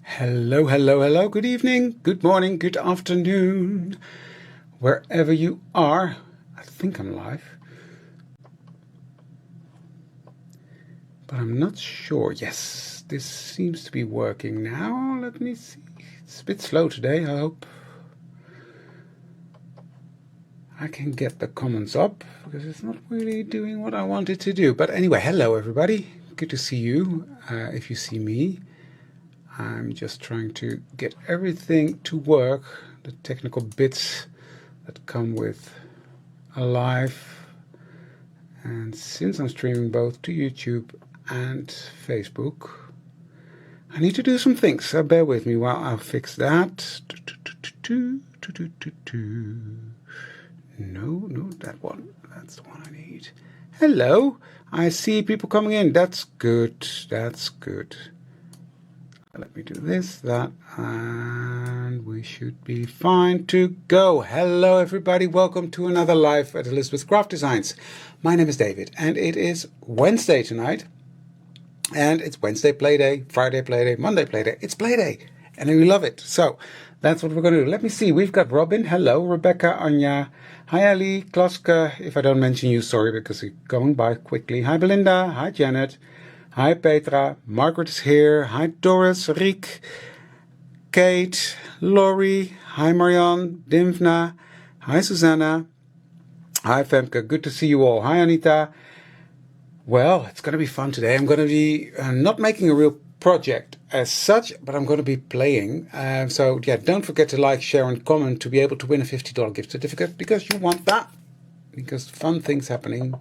Hello, hello, hello, good evening, good morning, good afternoon, wherever you are. I think I'm live, but I'm not sure. Yes, this seems to be working now. Let me see. It's a bit slow today, I hope. I can get the comments up because it's not really doing what I wanted to do. But anyway, hello everybody. Good to see you, if you see me. I'm just trying to get everything to work, the technical bits that come with a live. And since I'm streaming both to YouTube and Facebook, I need to do some things, so bear with me while I fix that. No, that one. That's the one I need. Hello, I see people coming in. That's good, that's good. Let me do this, that, and we should be fine to go. Hello everybody, welcome to another live at Elizabeth's Craft Designs. My name is David and it is Wednesday tonight. And it's Wednesday play day, Friday play day, Monday play day. It's play day and we love it. So that's what we're going to do. Let me see, we've got Robin, hello, Rebecca, Anya, hi Ali, Kloska, if I don't mention you, sorry because we're going by quickly. Hi Belinda, hi Janet. Hi Petra, Margaret is here. Hi Doris, Riek, Kate, Laurie. Hi Marianne, Dimvna. Hi Susanna. Hi Femke, good to see you all. Hi Anita. Well, it's going to be fun today. I'm going to be not making a real project as such, but I'm going to be playing. So yeah, don't forget to like, share and comment to be able to win a $50 gift certificate because you want that. Because fun things happening.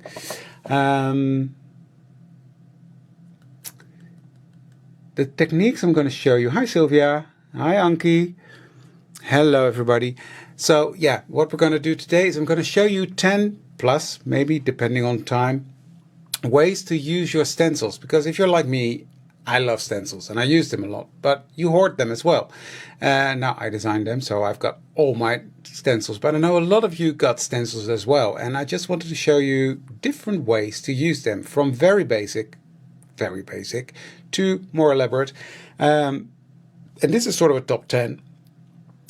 The techniques I'm going to show you. Hi Sylvia. Hi Anki. Hello everybody. So yeah, what we're going to do today is I'm going to show you 10 plus, maybe depending on time, ways to use your stencils. Because if you're like me, I love stencils and I use them a lot, but you hoard them as well. Now I designed them, so I've got all my stencils, but I know a lot of you got stencils as well. And I just wanted to show you different ways to use them, from very basic to more elaborate, and this is sort of a top 10,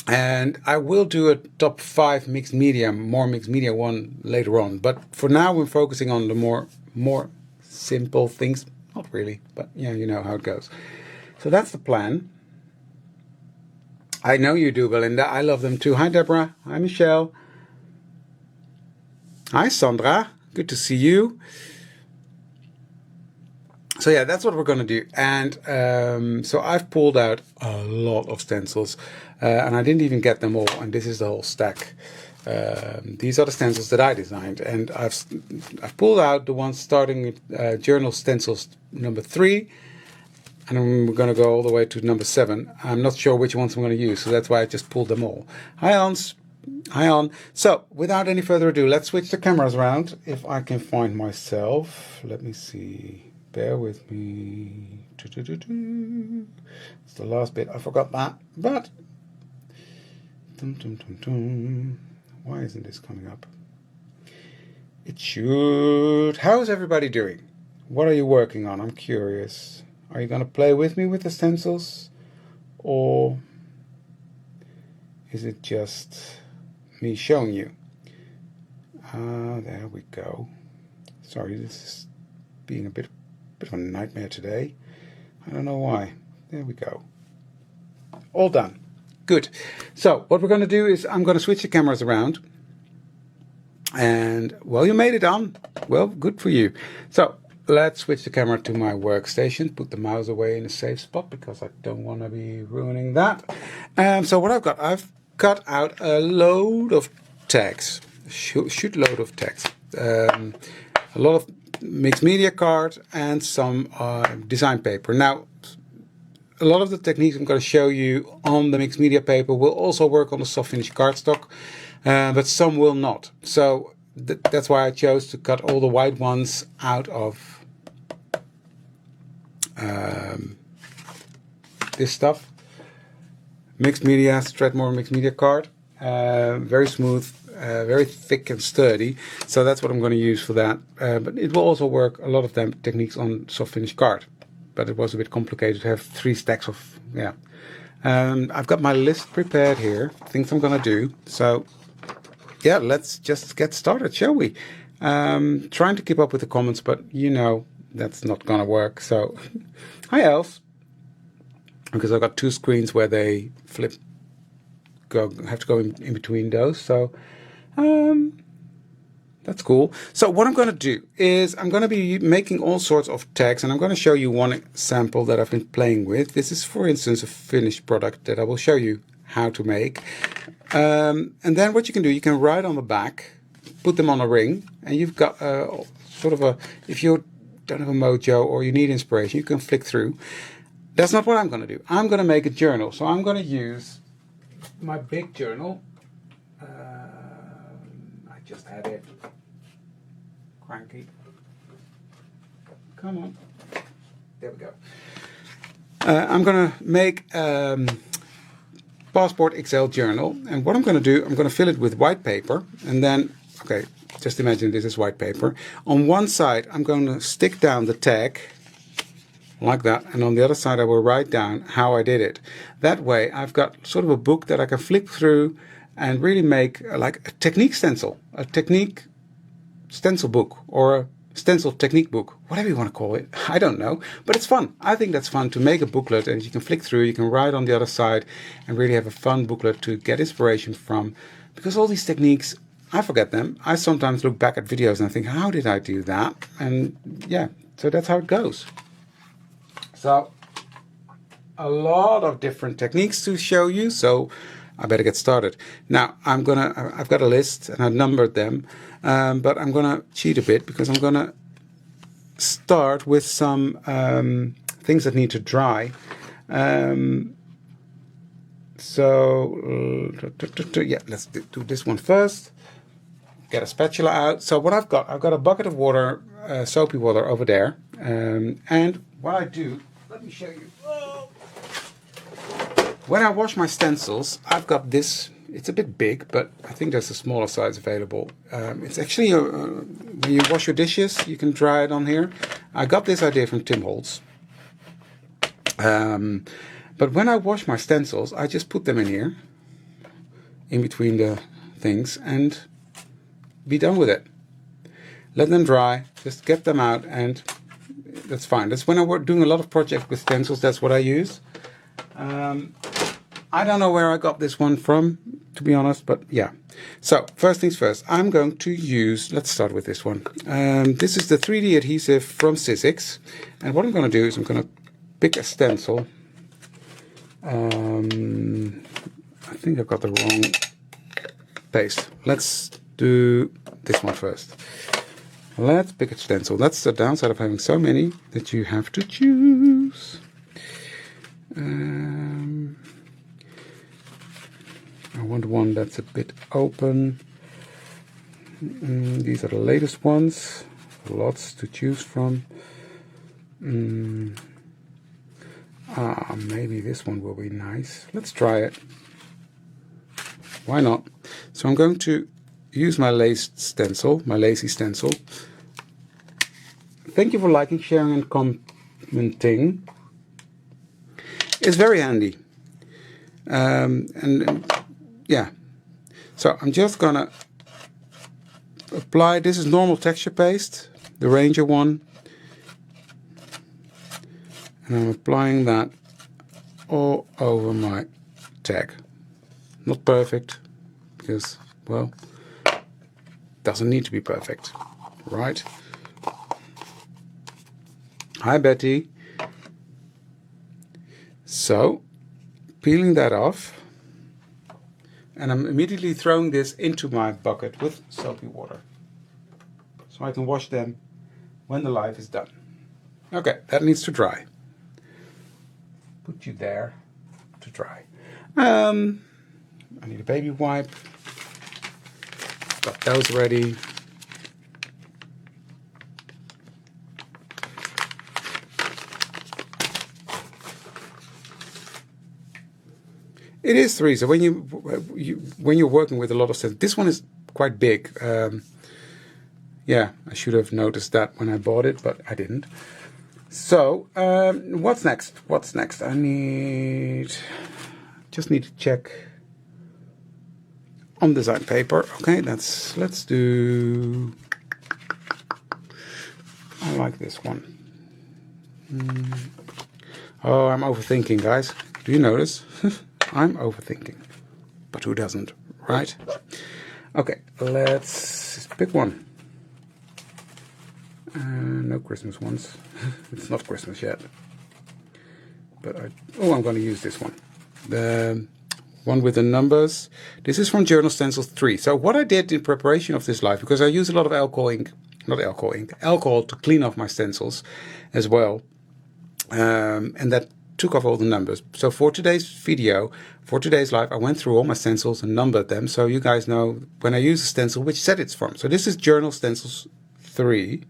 and I will do a top 5 mixed media, more mixed media one later on, but for now we're focusing on the more simple things. Not really, but yeah, you know how it goes. So that's the plan. I know you do, Belinda. I love them too. Hi Deborah. Hi Michelle. Hi Sandra, good to see you. So yeah, that's what we're going to do. And so I've pulled out a lot of stencils and I didn't even get them all. And this is the whole stack. These are the stencils that I designed. And I've pulled out the ones starting with journal stencils number 3. And I'm going to go all the way to number 7. I'm not sure which ones I'm going to use. So that's why I just pulled them all. Hi Hans. Hi on. So without any further ado, let's switch the cameras around. If I can find myself. Let me see. Bear with me. It's the last bit. I forgot that. But why isn't this coming up? It should. How's everybody doing? What are you working on? I'm curious. Are you going to play with me with the stencils? Or is it just me showing you? There we go. Sorry, this is being a bit of a nightmare today. I don't know why. There we go. All done. Good. So what we're going to do is I'm going to switch the cameras around. And well, you made it on. Well, good for you. So let's switch the camera to my workstation. Put the mouse away in a safe spot because I don't want to be ruining that. So what I've cut out a load of tags. Shoot load of text. A lot of mixed media card and some design paper. Now, a lot of the techniques I'm going to show you on the mixed media paper will also work on the soft finish cardstock, but some will not. So that's why I chose to cut all the white ones out of this stuff. Mixed media, Strathmore mixed media card, very smooth. Very thick and sturdy, so that's what I'm going to use for that. But it will also work, a lot of them techniques, on soft finish card. but it was a bit complicated to have 3 stacks of, yeah. I've got my list prepared here, things I'm going to do. So, yeah, let's just get started, shall we? Trying to keep up with the comments, but you know that's not going to work. So, hi, Els. Because I've got 2 screens where they have to go in between those. So, that's cool. So what I'm going to do is I'm going to be making all sorts of tags, and I'm going to show you one example that I've been playing with. This is, for instance, a finished product that I will show you how to make. And then what you can do, you can write on the back, put them on a ring, and you've got sort of a, if you don't have a mojo or you need inspiration, you can flick through. That's not what I'm going to do. I'm going to make a journal. So I'm going to use my big journal. I just had it. Cranky. Come on. There we go. I'm going to make Passport XL journal, and what I'm going to do, I'm going to fill it with white paper, and then, okay, just imagine this is white paper. On one side, I'm going to stick down the tag like that, and on the other side, I will write down how I did it. That way, I've got sort of a book that I can flip through and really make like a technique stencil, a technique stencil book, or a stencil technique book, whatever you want to call it. I don't know, but it's fun. I think that's fun to make a booklet, and you can flick through, you can write on the other side, and really have a fun booklet to get inspiration from. Because all these techniques, I forget them. I sometimes look back at videos and think, how did I do that? And yeah, so that's how it goes. So a lot of different techniques to show you, so I better get started. Now I've got a list and I've numbered them, but I'm gonna cheat a bit because I'm gonna start with some things that need to dry. Yeah, let's do this one first. Get a spatula out. So what I've got a bucket of water, soapy water over there, and what I do, let me show you. When I wash my stencils, I've got this. It's a bit big, but I think there's a smaller size available. It's actually, when you wash your dishes, you can dry it on here. I got this idea from Tim Holtz. But when I wash my stencils, I just put them in here, in between the things, and be done with it. Let them dry, just get them out, and that's fine. That's when I'm doing a lot of projects with stencils, that's what I use. I don't know where I got this one from, to be honest, but yeah. So, first things first, I'm going to use, let's start with this one. This is the 3D adhesive from Sizzix, and what I'm going to do is I'm going to pick a stencil. I think I've got the wrong paste. Let's do this one first. Let's pick a stencil. That's the downside of having so many that you have to choose. I want one that's a bit open. These are the latest ones. Lots to choose from. Maybe this one will be nice. Let's try it. Why not? So I'm going to use my lazy stencil. Thank you for liking, sharing, and commenting. It's very handy. And yeah. So I'm just gonna apply. This is normal texture paste, the Ranger one. And I'm applying that all over my tag. Not perfect, because, well, doesn't need to be perfect, right? Hi, Betty. So, peeling that off, and I'm immediately throwing this into my bucket with soapy water, so I can wash them when the life is done. Okay, that needs to dry. Put you there to dry. I need a baby wipe. Got those ready. It is 3. So when you're working with a lot of stuff, this one is quite big. Yeah, I should have noticed that when I bought it, but I didn't. So, what's next? What's next? I just need to check on design paper. Okay, let's do, I like this one. Oh, I'm overthinking, guys. Do you notice? I'm overthinking. But who doesn't, right? Okay, let's pick one. No Christmas ones. It's not Christmas yet. But I'm going to use this one. The one with the numbers. This is from Journal Stencils 3. So what I did in preparation of this live, because I use a lot of alcohol to clean off my stencils as well. And that took off all the numbers. So for today's video, for today's live, I went through all my stencils and numbered them. So you guys know when I use a stencil, which set it's from. So this is Journal Stencils 3.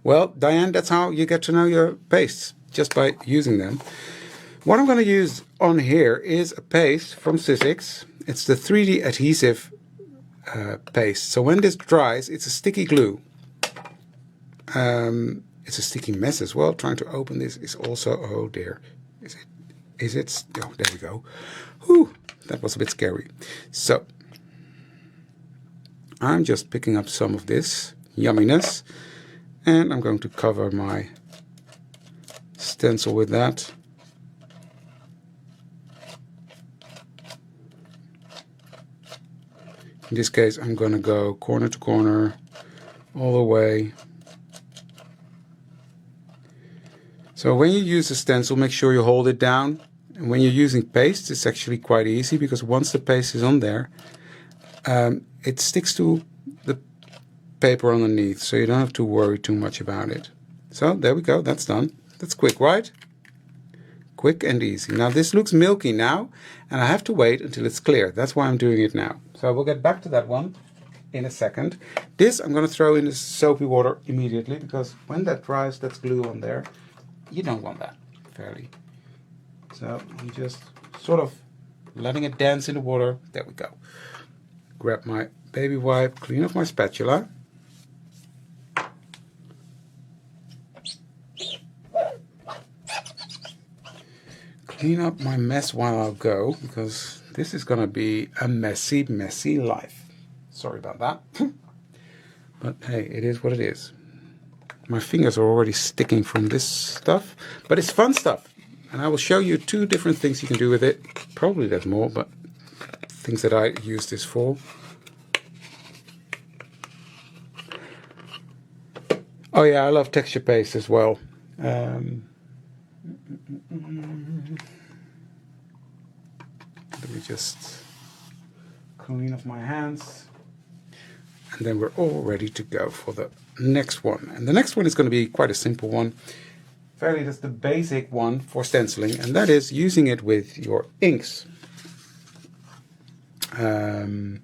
Well, Diane, that's how you get to know your pastes, just by using them. What I'm going to use on here is a paste from Sizzix. It's the 3D adhesive paste. So when this dries, it's a sticky glue. It's a sticky mess as well. Trying to open this is also, oh dear. Is it? Oh, there we go. Whew, that was a bit scary. So I'm just picking up some of this yumminess. And I'm going to cover my stencil with that. In this case, I'm going to go corner to corner all the way. So when you use a stencil, make sure you hold it down. And when you're using paste, it's actually quite easy, because once the paste is on there, it sticks to the paper underneath, so you don't have to worry too much about it. So there we go, that's done. That's quick, right? Quick and easy. Now this looks milky now, and I have to wait until it's clear. That's why I'm doing it now. So we'll get back to that one in a second. This I'm going to throw in the soapy water immediately, because when that dries, that's glue on there. You don't want that, fairly. So I'm just sort of letting it dance in the water. There we go. Grab my baby wipe, clean off my spatula. Clean up my mess while I go, because this is going to be a messy, messy life. Sorry about that. But hey, it is what it is. My fingers are already sticking from this stuff, but it's fun stuff. And I will show you 2 different things you can do with it. Probably there's more, but things that I use this for. Oh yeah, I love texture paste as well. Let me just clean off my hands, and then we're all ready to go for the next one. And the next one is going to be quite a simple one. Fairly, that's the basic one for stenciling, and that is using it with your inks. I'm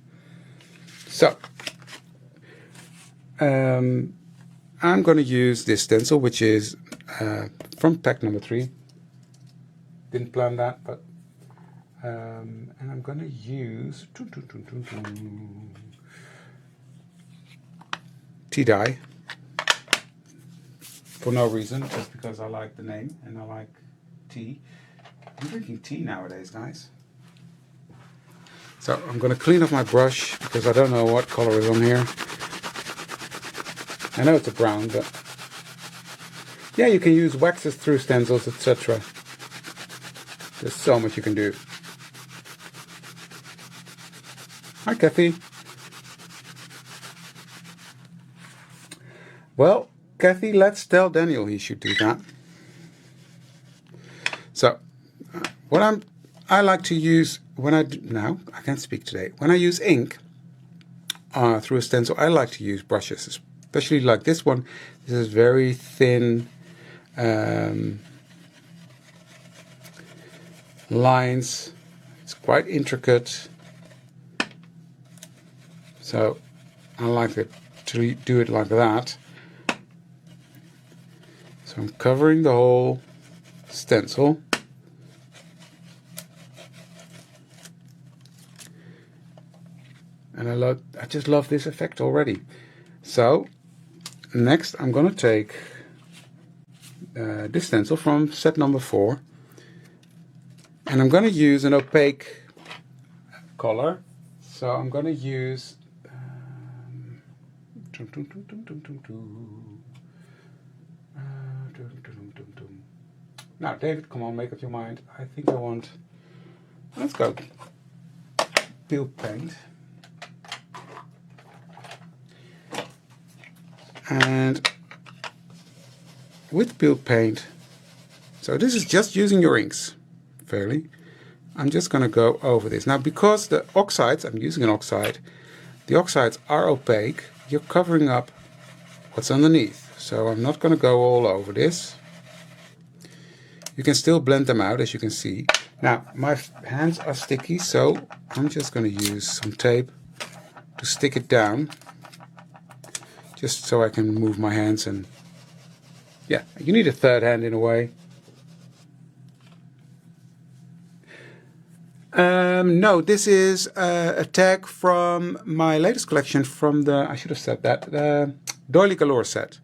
going to use this stencil, which is from pack number 3. Didn't plan that, but and I'm going to use tea dye for no reason, just because I like the name and I like tea. I'm drinking tea nowadays, guys. So I'm going to clean off my brush, because I don't know what color is on here. I know it's a brown, but yeah, you can use waxes through stencils, etc. There's so much you can do. Hi, Kathy. Well, Kathy, let's tell Daniel he should do that. So, I like to use when I can't speak today. When I use ink through a stencil, I like to use brushes, especially like this one. This is very thin lines. It's quite intricate. So I like it to do it like that. So I'm covering the whole stencil. And And I just love this effect already. So next I'm going to take this stencil from set number 4, and I'm going to use an opaque color. So I'm going to use now, David, come on, make up your mind. I think I want, let's go peel paint. And with peel paint, so this is just using your inks, fairly. I'm just going to go over this. Now, because the oxides, I'm using an oxide, the oxides are opaque, you're covering up what's underneath. So I'm not going to go all over this. You can still blend them out, as you can see. Now, my hands are sticky, so I'm just going to use some tape to stick it down, just so I can move my hands. And yeah, you need a third hand in a way. No, this is a tag from my latest collection from the, I should have said that, the Doily Galore set.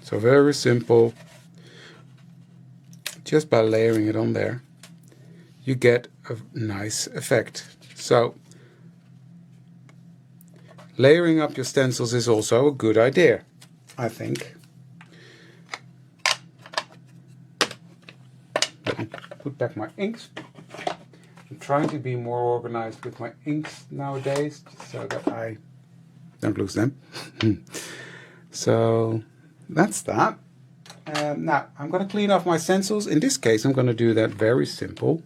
So very simple, just by layering it on there, you get a nice effect. So layering up your stencils is also a good idea, I think. Let me put back my inks. I'm trying to be more organized with my inks nowadays, just so that I don't lose them. So that's that. Now I'm going to clean off my stencils. In this case I'm going to do that very simple.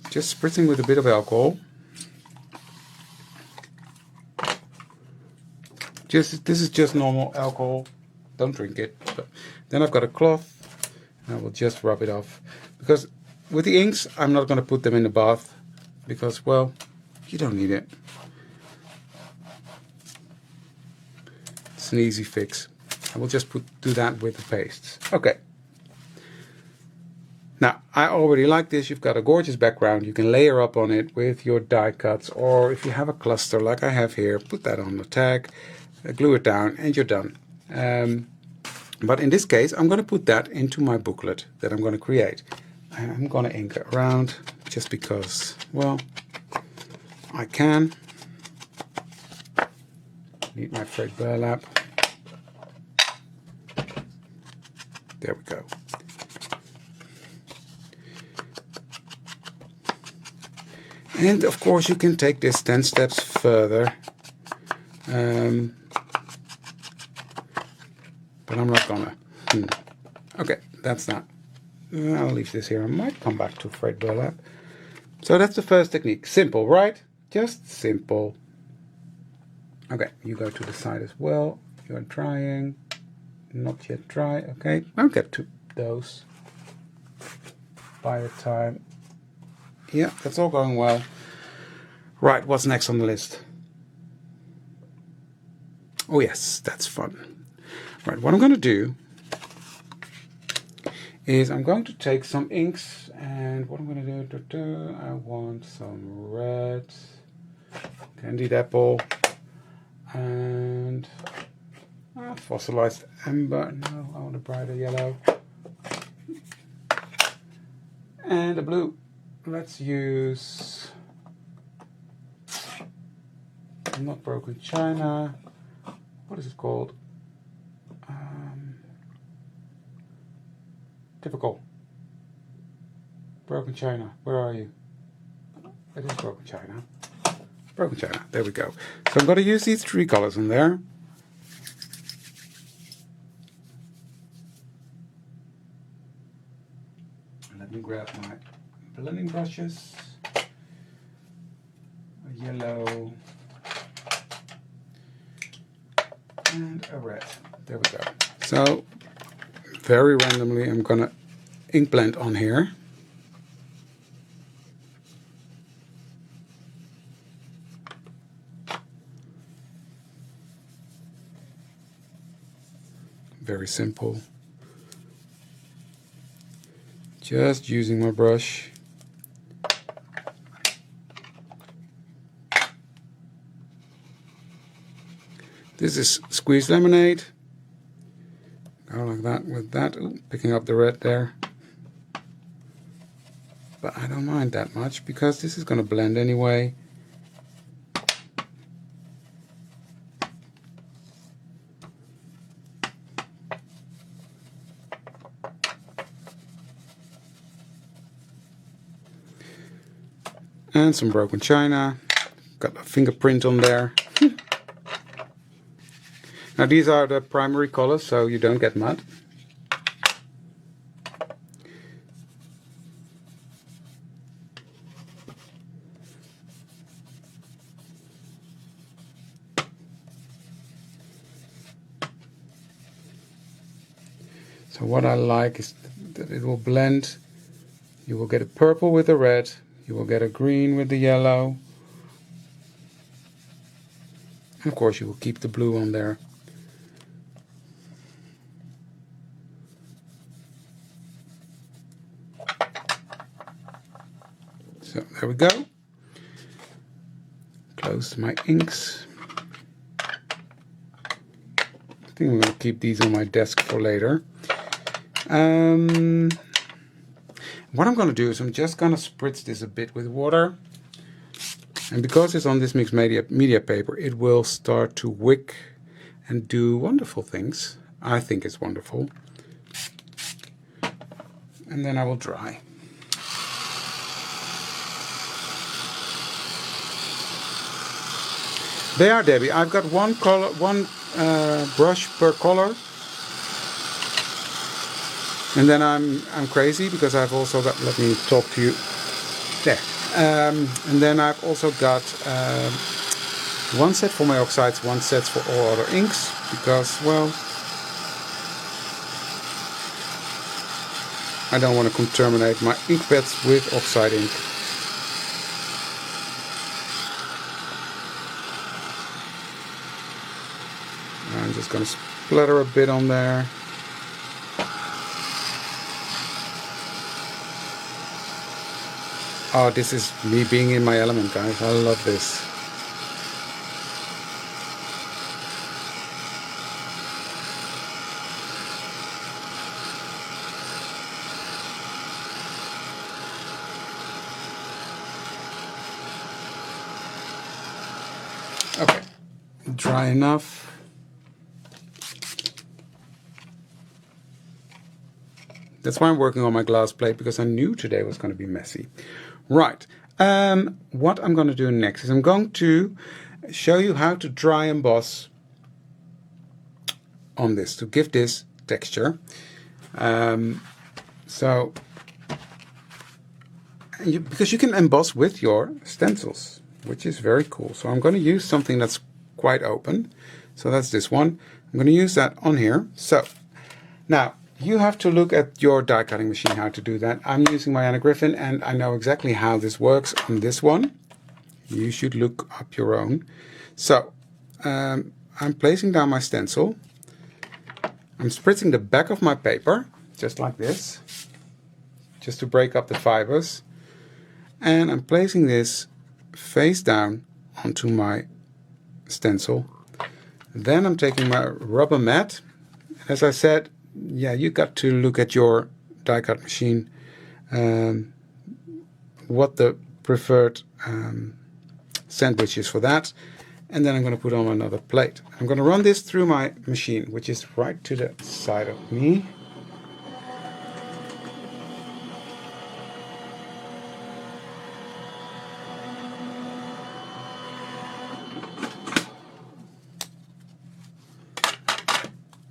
Just spritzing with a bit of alcohol. This is just normal alcohol. Don't drink it. But then I've got a cloth and I will just rub it off. Because with the inks I'm not going to put them in the bath because, well, you don't need it. It's an easy fix. I will just do that with the pastes. Okay. Now, I already like this. You've got a gorgeous background. You can layer up on it with your die cuts, or if you have a cluster like I have here, put that on the tag, glue it down, and you're done. But in this case, I'm going to put that into my booklet that I'm going to create. And I'm going to ink it around just because, well, I can. Need my freight burlap. There we go. And of course you can take this 10 steps further. But I'm not gonna. Okay, that's not. I'll leave this here. I might come back to freight burlap. So that's the first technique. Simple, right? Just simple. Okay, you go to the side as well. You're drying. Not yet dry. Okay, I'll get to those by the time. Yeah, that's all going well. Right, what's next on the list? Oh yes, that's fun. Right, what I'm going to do is I'm going to take some inks, and what I'm going to do, I want some red, candied apple, and fossilized amber. No, I want a brighter yellow. And a blue. Let's use, not broken china. What is it called? Typical. Broken china. Where are you? It is broken china. Broken china. There we go. So I'm going to use these 3 colors in there. Let me grab my blending brushes. A yellow and a red. There we go. So very randomly I'm gonna ink blend on here. very simple. Just using my brush. This is squeezed lemonade. Go like that with that. Ooh, picking up the red there. But I don't mind that much because this is going to blend anyway. And some broken china. Got a fingerprint on there. Now these are the primary colors, so you don't get mud. So what I like is that it will blend. You will get a purple with the red. You will get a green with the yellow. And of course you will keep the blue on there. So there we go. Close my inks. I think I'm going to keep these on my desk for later. What I'm going to do is I'm just going to spritz this a bit with water. And because it's on this mixed media paper, it will start to wick and do wonderful things. I think it's wonderful. And then I will dry. They are, Debbie. I've got one brush per color. And then I'm crazy because I've also got, let me talk to you, there. And then I've also got one set for my oxides, one set for all other inks, because, well, I don't want to contaminate my ink pads with oxide ink. I'm just going to splatter a bit on there. Oh, this is me being in my element, guys. I love this. Okay, dry enough. That's why I'm working on my glass plate, because I knew today was going to be messy. Right, what I'm going to do next is I'm going to show you how to dry emboss on this to give this texture. Because you can emboss with your stencils, which is very cool. So I'm going to use something that's quite open. So that's this one. I'm going to use that on here. So now, you have to look at your die cutting machine how to do that. I'm using my Anna Griffin and I know exactly how this works on this one. You should look up your own. So I'm placing down my stencil. I'm spritzing the back of my paper, just like this, just to break up the fibers. And I'm placing this face down onto my stencil. Then I'm taking my rubber mat. As I said, yeah, you got to look at your die cut machine, what the preferred sandwich is for that. And then I'm going to put on another plate. I'm going to run this through my machine, which is right to the side of me.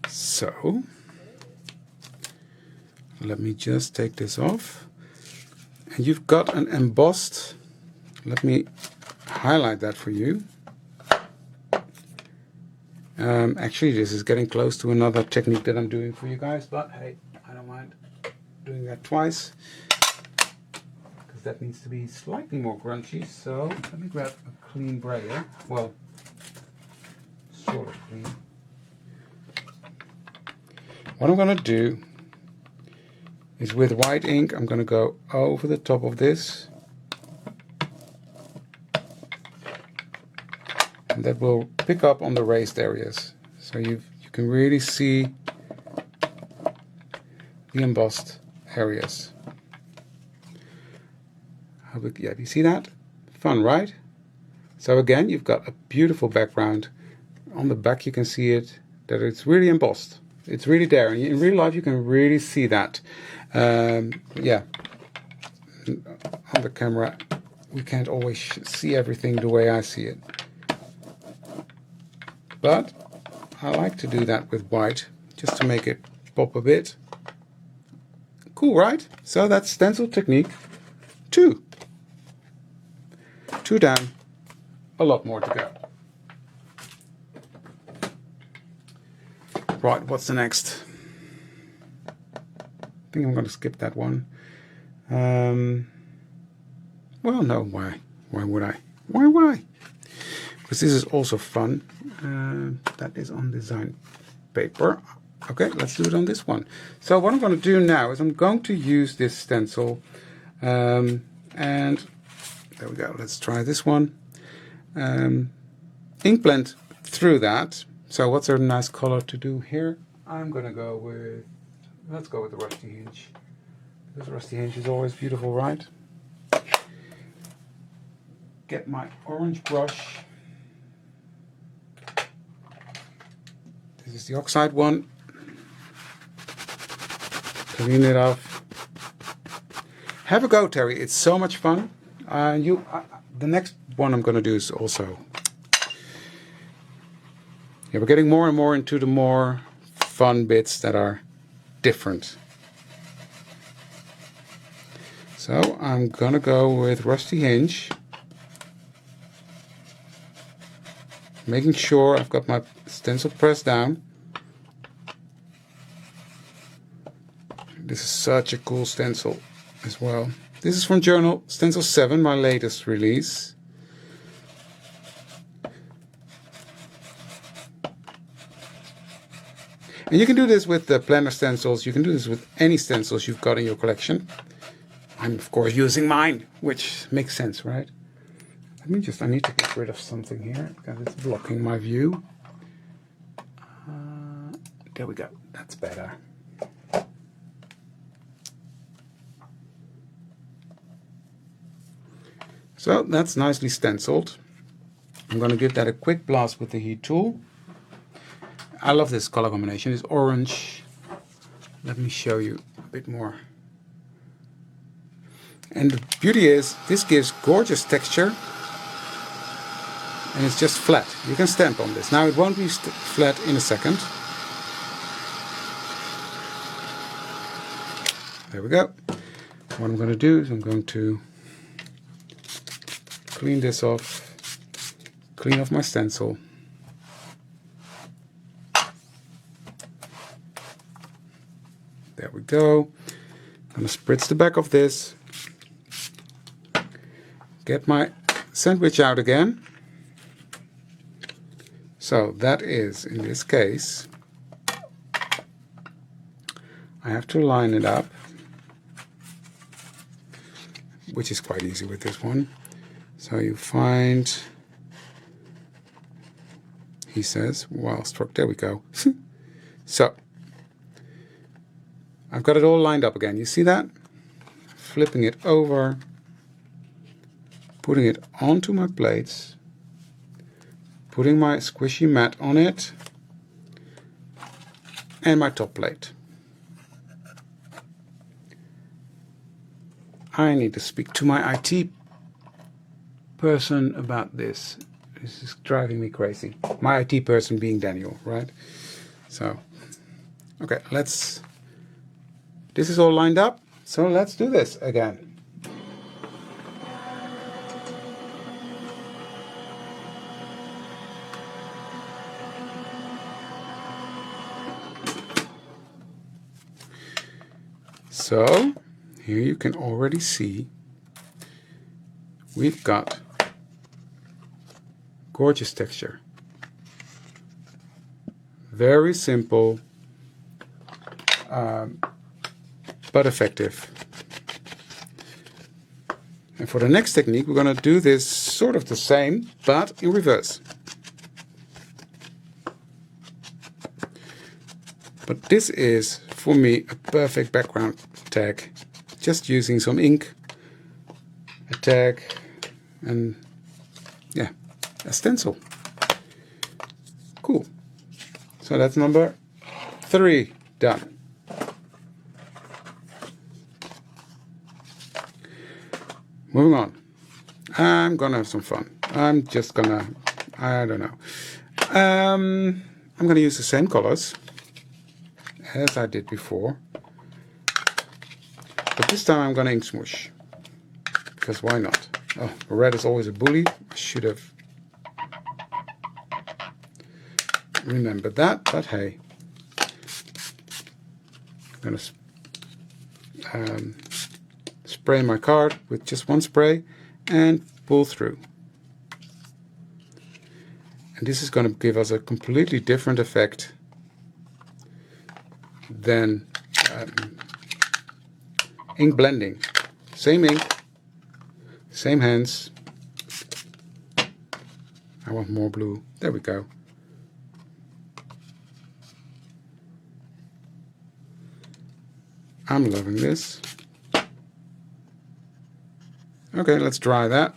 So let me just take this off. And you've got an embossed, let me highlight that for you. Actually, this is getting close to another technique that I'm doing for you guys, but hey, I don't mind doing that twice, because that needs to be slightly more grungy. So let me grab a clean brayer. Well, sort of clean. what I'm going to do is with white ink, I'm going to go over the top of this. And that will pick up on the raised areas. So you can really see the embossed areas. Yeah, do you see that? Fun, right? So again, you've got a beautiful background. On the back you can see it, that it's really embossed. It's really there. And in real life you can really see that. Yeah, on the camera we can't always see everything the way I see it. But I like to do that with white, just to make it pop a bit. Cool, right? So that's stencil technique 2. 2 down, a lot more to go. Right, what's the next? I think I'm going to skip that one. Well, no, why? Why would I? Why would I? Because this is also fun. That is on design paper. Okay, let's do it on this one. So what I'm going to do now is I'm going to use this stencil. And there we go. Let's try this one. Ink blend through that. So what's a nice color to do here? I'm going to go with, let's go with the rusty hinge. Because rusty hinge is always beautiful, right? Get my orange brush. This is the oxide one. Clean it off. Have a go, Terry. It's so much fun. The next one I'm going to do is also. Yeah, we're getting more and more into the more fun bits that are different. So I'm going to go with rusty hinge. Making sure I've got my stencil pressed down. This is such a cool stencil as well. This is from Journal Stencil 7, my latest release. And you can do this with the planner stencils. You can do this with any stencils you've got in your collection. I'm of course using mine, which makes sense, right? I need to get rid of something here because it's blocking my view. There we go, that's better. So that's nicely stenciled. I'm going to give that a quick blast with the heat tool. I love this color combination. It's orange. Let me show you a bit more. And the beauty is, this gives gorgeous texture. And it's just flat. You can stamp on this. Now it won't be flat in a second. There we go. What I'm going to do is I'm going to clean this off. Clean off my stencil. There we go. I'm going to spritz the back of this. Get my sandwich out again. So that is, in this case, I have to line it up, which is quite easy with this one. So you find, he says, well struck, there we go. So, I've got it all lined up again. You see that? Flipping it over, putting it onto my plates, putting my squishy mat on it, and my top plate. I need to speak to my IT person about this. This is driving me crazy. My IT person being Daniel, right? So, okay, this is all lined up, so let's do this again. So, here you can already see we've got gorgeous texture. Very simple, but effective. And for the next technique, we're going to do this sort of the same, but in reverse. But this is, for me, a perfect background tag. Just using some ink, a tag, and yeah, a stencil. Cool. So that's number 3 done. Moving on. I'm gonna have some fun. I'm just gonna, I don't know. I'm gonna use the same colors as I did before. But this time I'm gonna ink smoosh. Because why not? Oh, red is always a bully. I should have remembered that, but hey. I'm gonna spray my card with just one spray and pull through. And this is going to give us a completely different effect than ink blending. Same ink, same hands. I want more blue. There we go. I'm loving this. Okay, let's dry that.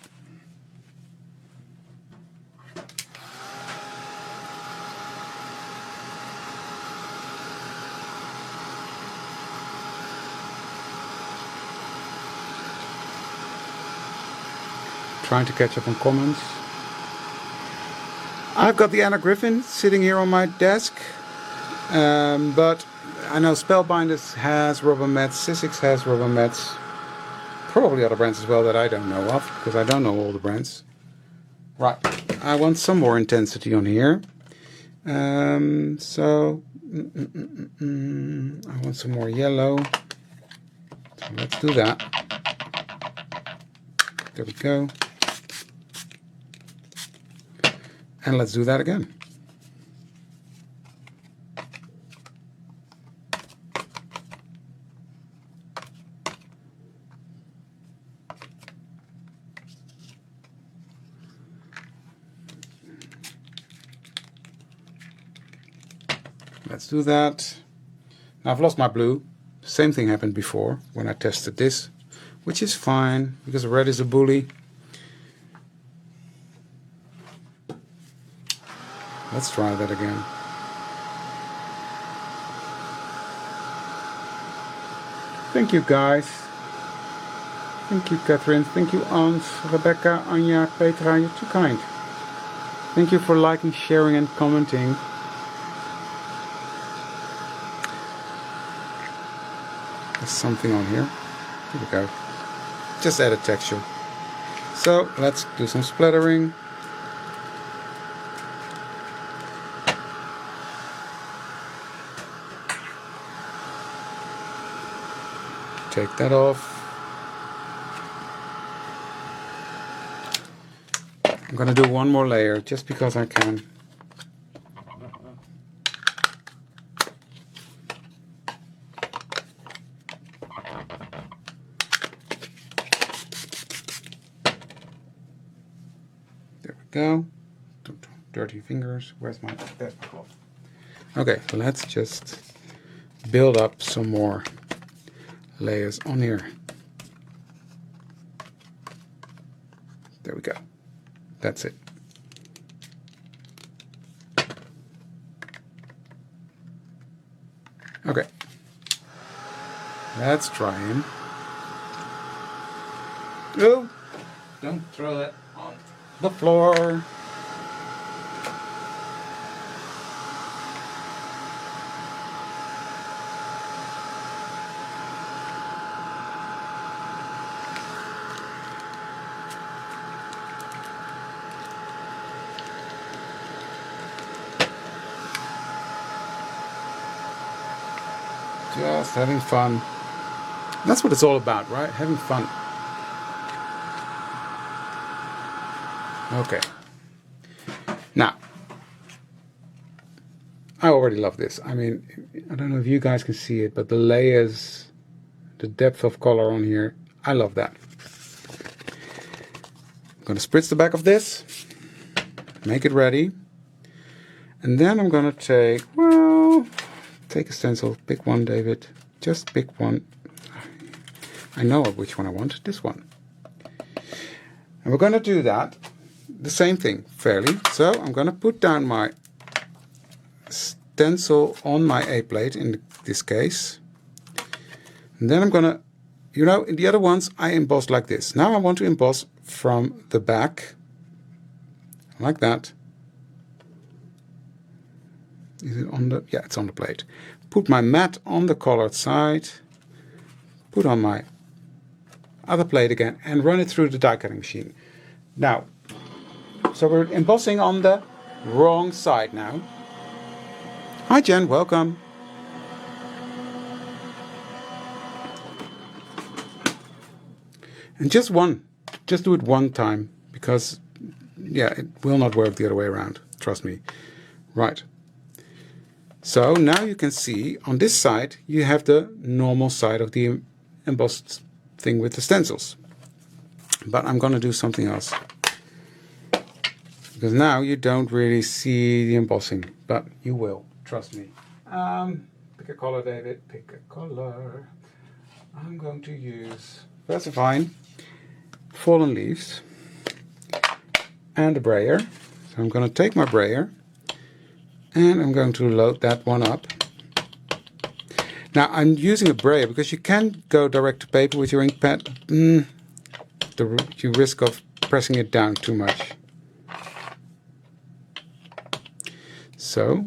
Trying to catch up on comments. I've got the Anna Griffin sitting here on my desk, but I know Spellbinders has rubber mats, Sizzix has rubber mats. Probably other brands as well that I don't know of, because I don't know all the brands. Right, I want some more intensity on here. I want some more yellow. So let's do that. There we go. And let's do that again. Let's do that. Now I've lost my blue. Same thing happened before when I tested this, which is fine because red is a bully. Let's try that again. Thank you guys. Thank you Catherine. Thank you Ans, Rebecca, Anja, Petra. You're too kind. Thank you for liking, sharing and commenting. There's something on here. Here we go. Just add a texture. So let's do some splattering. Take that off. I'm gonna do one more layer just because I can. There we go. Dirty fingers. Where's my cloth? Okay, let's just build up some more layers on here. There we go. That's it. Okay. Let's try him. Oh! Don't throw that on the floor. Just having fun. That's what it's all about, right? Having fun. Okay. Now, I already love this. I mean, I don't know if you guys can see it, but the layers, the depth of color on here, I love that. I'm going to spritz the back of this, make it ready, and then I'm going to take a stencil, pick one, David, just pick one. I know which one I want, this one. And we're going to do that, the same thing, fairly. So I'm going to put down my stencil on my A plate in this case. And then I'm going to, you know, in the other ones I embossed like this. Now I want to emboss from the back, like that. Is it on the, yeah, it's on the plate. Put my mat on the colored side, put on my other plate again, and run it through the die cutting machine. Now, so we're embossing on the wrong side now. Hi Jen, welcome. And just do it one time, because yeah, it will not work the other way around, trust me. Right. So now you can see on this side you have the normal side of the embossed thing with the stencils. But I'm going to do something else, because now you don't really see the embossing, but you will, trust me. Pick a color, David, pick a color. I'm going to use Versifine, Fallen Leaves, and a brayer. So I'm going to take my brayer and I'm going to load that one up. Now I'm using a brayer because you can go direct to paper with your ink pad. You risk of pressing it down too much. So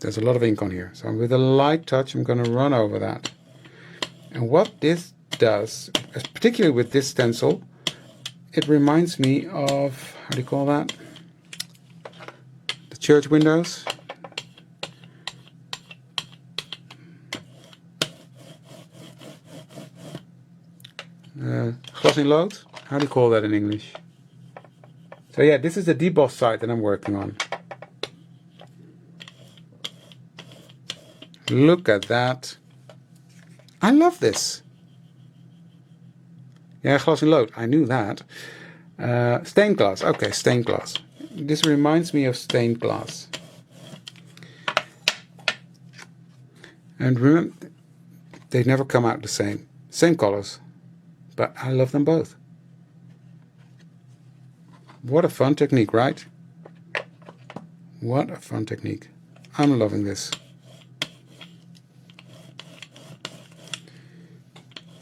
there's a lot of ink on here. So with a light touch I'm going to run over that. And what this does, particularly with this stencil, it reminds me of, how do you call that? The church windows. Glossy load? How do you call that in English? So yeah, this is the deboss side that I'm working on. Look at that. I love this. Yeah, glossy load. I knew that. Stained glass. Okay, stained glass. This reminds me of stained glass. And remember, they never come out the same. Same colors. But I love them both. What a fun technique, right? What a fun technique. I'm loving this.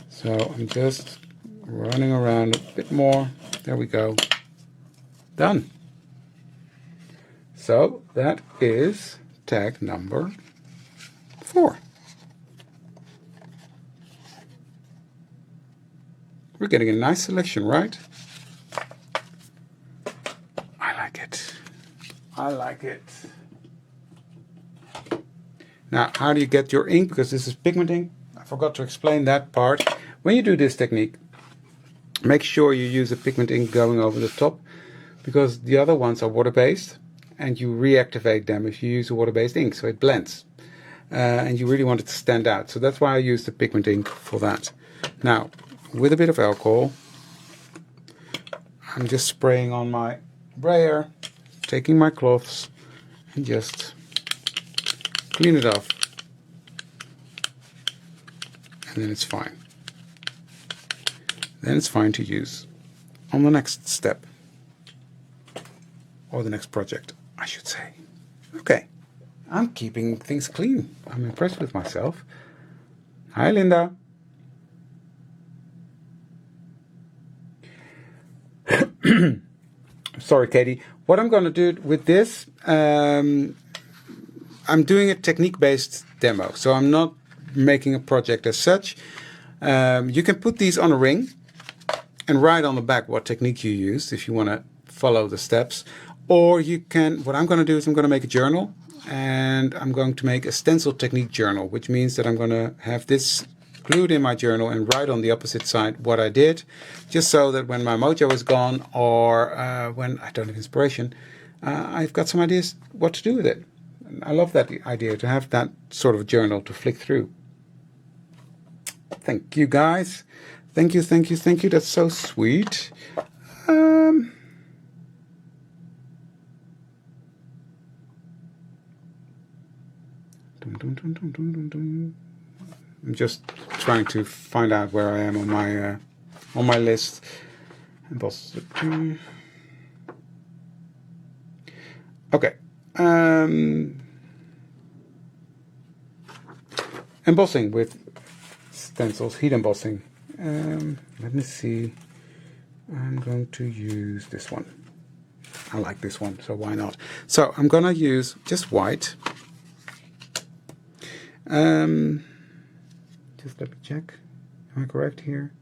So I'm just running around a bit more. There we go. Done. So that is tag number 4. We're getting a nice selection, right? I like it. I like it. Now, how do you get your ink? Because this is pigment ink. I forgot to explain that part. When you do this technique, make sure you use a pigment ink going over the top, because the other ones are water-based and you reactivate them if you use a water-based ink, so it blends. And you really want it to stand out. So that's why I use the pigment ink for that. Now, with a bit of alcohol, I'm just spraying on my brayer, taking my cloths and just clean it off. And then it's fine. Then it's fine to use on the next step. Or the next project, I should say. Okay, I'm keeping things clean. I'm impressed with myself. Hi, Linda. Sorry, Katie. What I'm going to do with this, I'm doing a technique-based demo. So I'm not making a project as such. You can put these on a ring and write on the back what technique you used if you want to follow the steps. Or you can, what I'm going to do is I'm going to make a journal, and I'm going to make a stencil technique journal, which means that I'm going to have this glued in my journal and write on the opposite side what I did, just so that when my mojo is gone or when I don't have inspiration, I've got some ideas what to do with it. And I love that idea, to have that sort of journal to flick through. Thank you, guys. Thank you, thank you, thank you. That's so sweet. I'm just trying to find out where I am on my list. Okay. Embossing with stencils, heat embossing. Let me see. I'm going to use this one. I like this one, so why not? So I'm gonna use just white. Just let me check. Am I correct here?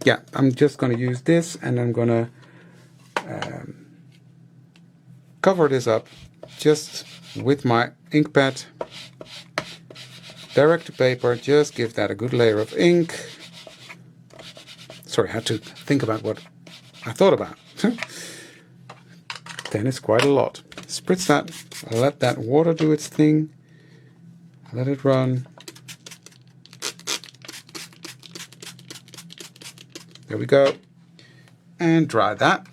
Yeah, I'm just gonna use this, and I'm gonna cover this up just with my ink pad. Direct to paper, just give that a good layer of ink. Sorry, I had to think about what I thought about. Then it's quite a lot. Spritz that, let that water do its thing, let it run. There we go. And dry that.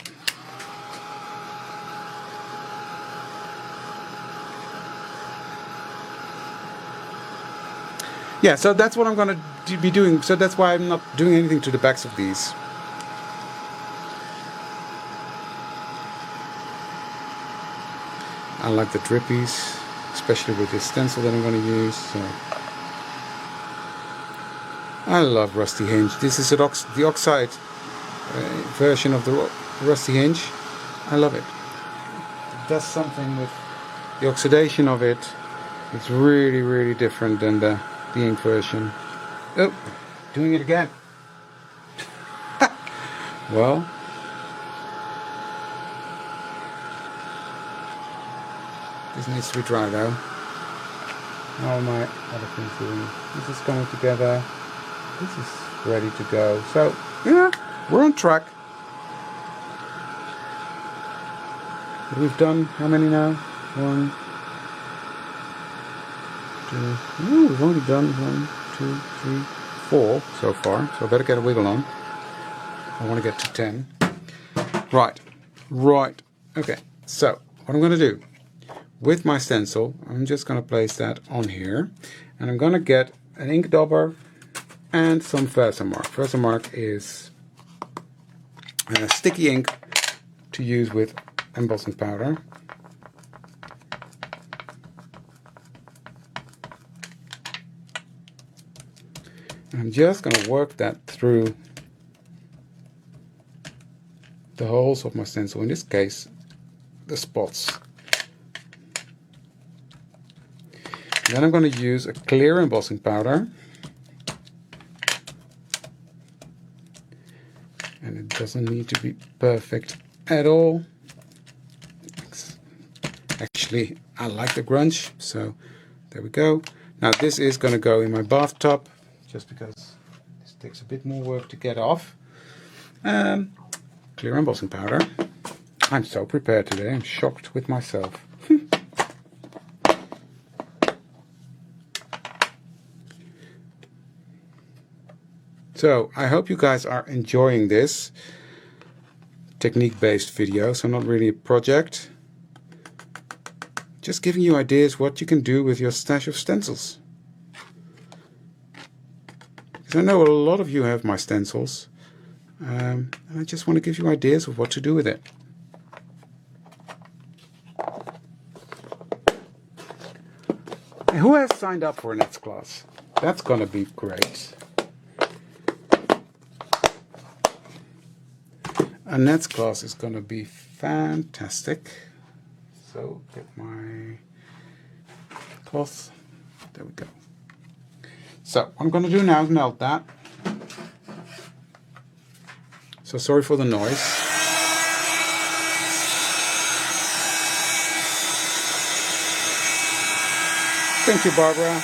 Yeah, so that's what I'm going to be doing. So that's why I'm not doing anything to the backs of these. I like the drippies, especially with this stencil that I'm going to use. So I love Rusty Hinge. This is the oxide version of the Rusty Hinge. I love it. It does something with the oxidation of it. It's really, really different than the ink version. Oh, doing it again. Well, this needs to be dry though. All my other things doing. This is coming together. This is ready to go. So yeah, we're on track. We've done how many now? 1, 2. Ooh, we've only done 1, 2, 3, 4 so far. So I better get a wiggle on. I want to get to 10. Right. Okay. So what I'm going to do with my stencil, I'm just going to place that on here, and I'm going to get an ink dauber and some Versamark. Versamark is sticky ink to use with embossing powder. And I'm just going to work that through the holes of my stencil, in this case the spots. Then I'm going to use a clear embossing powder, and it doesn't need to be perfect at all. Actually, I like the grunge, so there we go. Now this is going to go in my bathtub, just because this takes a bit more work to get off. Clear embossing powder. I'm so prepared today, I'm shocked with myself. So I hope you guys are enjoying this technique-based video. So not really a project, just giving you ideas what you can do with your stash of stencils. Because I know a lot of you have my stencils, and I just want to give you ideas of what to do with it. And who has signed up for a next class? That's going to be great. Annette's class is going to be fantastic. So get my cloth. There we go. So what I'm going to do now is melt that. So sorry for the noise. Thank you, Barbara.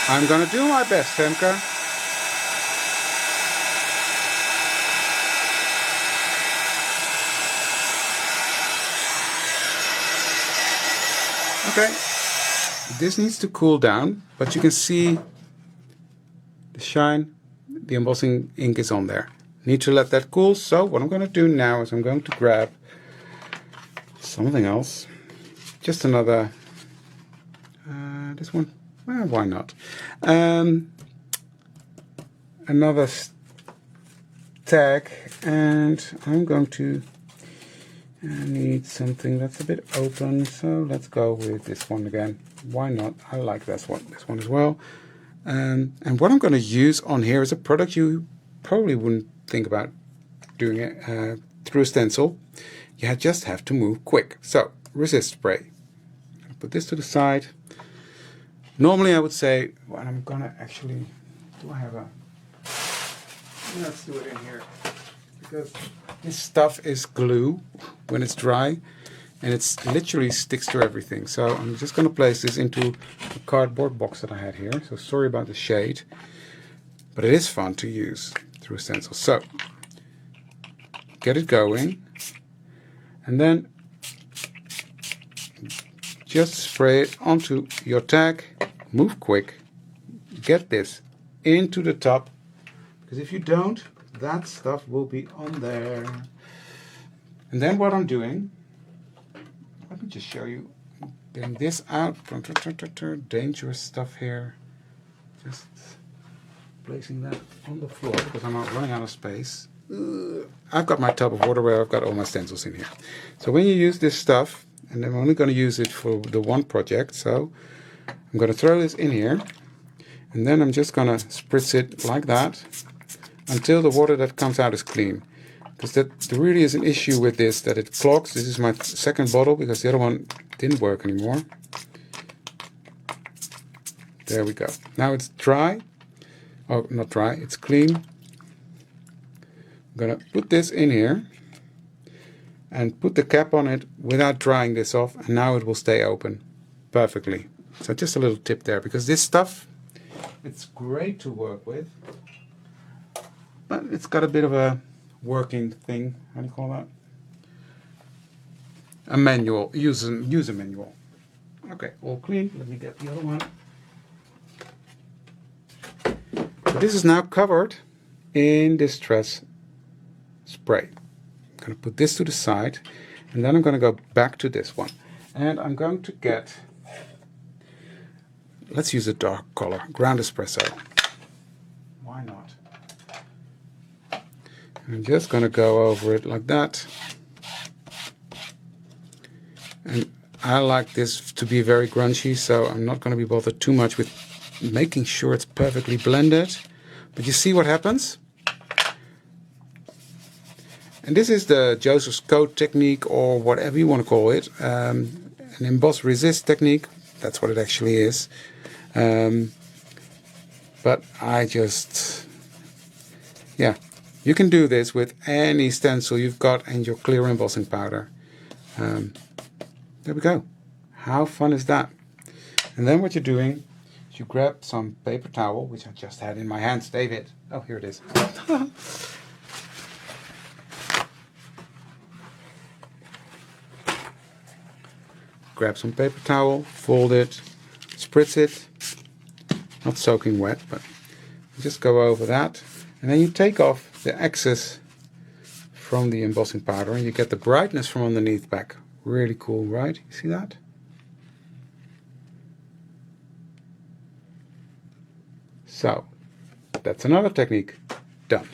I'm gonna do my best, Femke. Okay, this needs to cool down, but you can see the shine, the embossing ink is on there. Need to let that cool, so what I'm going to do now is I'm going to grab something else. Just another, this one, well, why not? Another tag, and I'm going to need something that's a bit open, so let's go with this one again. Why not? I like this one as well. And what I'm going to use on here is a product you probably wouldn't think about doing it through a stencil. You just have to move quick. So, resist spray. Put this to the side. Normally I would say, well, I'm going to actually, do I have a, let's do it in here. Because this stuff is glue when it's dry, and it literally sticks to everything. So I'm just going to place this into the cardboard box that I had here. So sorry about the shade, but it is fun to use through a stencil. So get it going, and then just spray it onto your tag. Move quick. Get this into the top, because if you don't, that stuff will be on there. And then what I'm doing, let me just show you, getting this out, dangerous stuff here, just placing that on the floor because I'm not running out of space. I've got my tub of water where I've got all my stencils in here. So when you use this stuff, and I'm only going to use it for the one project, so I'm going to throw this in here, and then I'm just going to spritz it like that until the water that comes out is clean. Because there really is an issue with this, that it clogs. This is my second bottle because the other one didn't work anymore. There we go. Now it's dry. Oh, not dry, it's clean. I'm going to put this in here and put the cap on it without drying this off, and now it will stay open perfectly. So just a little tip there, because this stuff, it's great to work with, but it's got a bit of a working thing. How do you call that? A manual, user manual. Okay, all clean. Let me get the other one. So this is now covered in distress spray. I'm going to put this to the side, and then I'm going to go back to this one, and I'm going to get, let's use a dark color, ground espresso. Why not? I'm just going to go over it like that. And I like this to be very grungy, so I'm not going to be bothered too much with making sure it's perfectly blended. But you see what happens? And this is the Joseph's coat technique, or whatever you want to call it. An emboss resist technique. That's what it actually is. But I just, yeah. You can do this with any stencil you've got and your clear embossing powder. There we go. How fun is that? And then what you're doing is you grab some paper towel, which I just had in my hands. David. Oh, here it is. Grab some paper towel, fold it, spritz it. Not soaking wet, but just go over that. And then you take off the excess from the embossing powder, and you get the brightness from underneath back. Really cool, right? You see that? So, that's another technique done.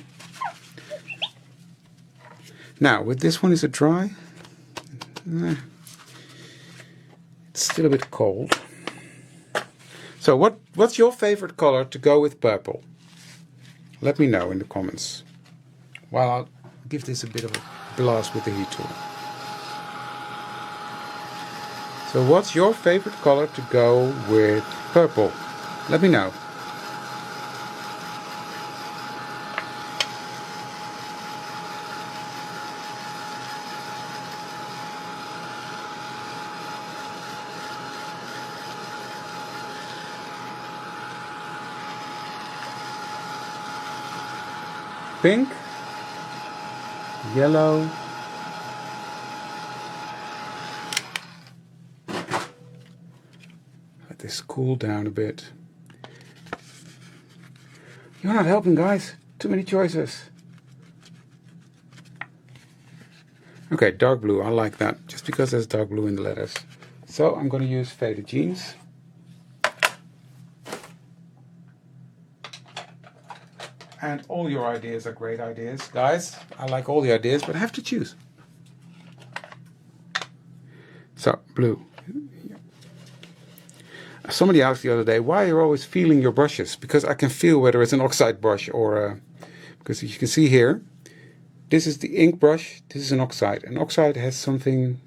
Now, with this one, is it dry? It's still a bit cold. So what's your favorite color to go with purple? Let me know in the comments. While I'll give this a bit of a blast with the heat tool. So what's your favorite color to go with purple? Let me know. Pink, yellow, let this cool down a bit. You're not helping, guys. Too many choices. Okay, dark blue, I like that, just because there's dark blue in the letters. So I'm going to use faded jeans. And all your ideas are great ideas. Guys, I like all the ideas, but I have to choose. So, blue. Somebody asked the other day, why you're always feeling your brushes? Because I can feel whether it's an oxide brush or because you can see here, this is the ink brush, this is an oxide. And oxide has something,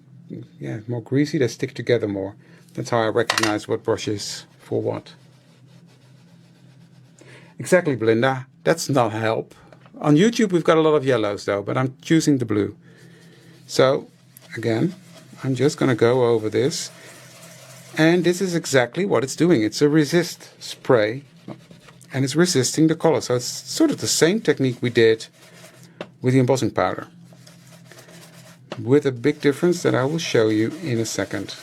yeah, more greasy, they stick together more. That's how I recognize what brush is for what. Exactly, Belinda. That's not help. On YouTube we've got a lot of yellows though, but I'm choosing the blue. So, again, I'm just going to go over this. And this is exactly what it's doing. It's a resist spray. And it's resisting the color. So it's sort of the same technique we did with the embossing powder. With a big difference that I will show you in a second.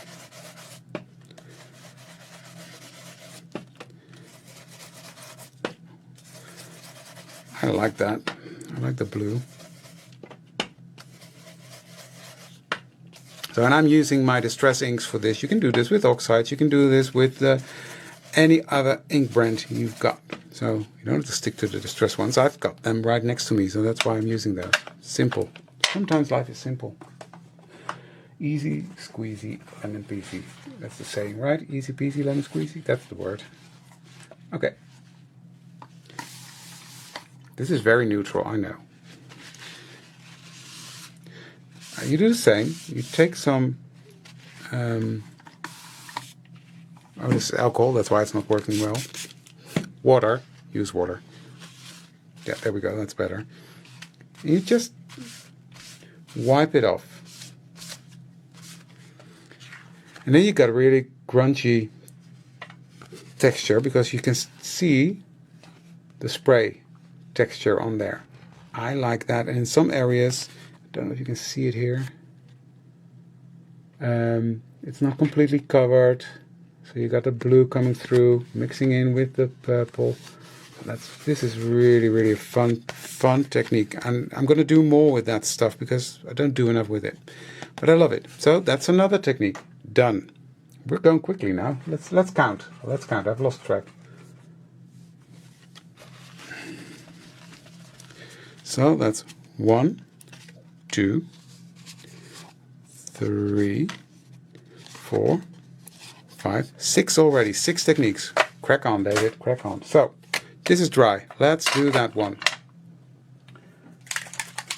I like that. I like the blue. So, and I'm using my distress inks for this. You can do this with oxides. You can do this with any other ink brand you've got. So you don't have to stick to the distress ones. I've got them right next to me, so that's why I'm using those. Simple. Sometimes life is simple. Easy, squeezy, lemon peasy. That's the saying, right? Easy peasy, lemon squeezy. That's the word. Okay. This is very neutral, I know. You do the same. You take some, oh, this is alcohol, that's why it's not working well. Water, use water. Yeah, there we go, that's better. And you just wipe it off. And then you got a really grungy texture because you can see the spray texture on there. I like that, and in some areas, I don't know if you can see it here, it's not completely covered, so you got the blue coming through, mixing in with the purple. This is really a fun technique, and I'm going to do more with that stuff because I don't do enough with it, but I love it. So that's another technique done. We're going quickly now. Let's count. I've lost track. So that's 1, 2, 3, 4, 5, 6 already. 6 techniques. Crack on, David. Crack on. So this is dry. Let's do that one.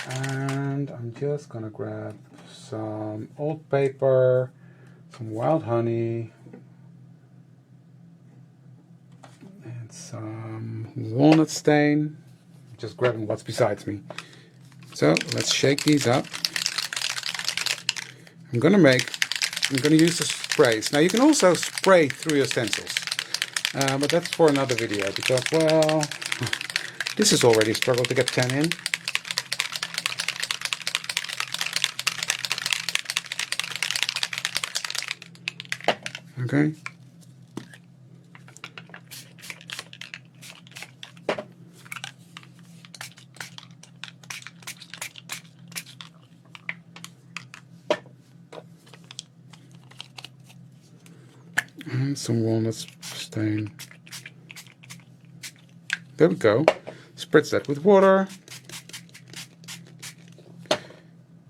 And I'm just gonna grab some old paper, some wild honey, and some walnut stain. Just grabbing what's besides me. So let's shake these up. I'm gonna use the sprays. Now you can also spray through your stencils, but that's for another video because, well, this is already a struggle to get 10 in. Okay. And some walnut stain. There we go. Spritz that with water.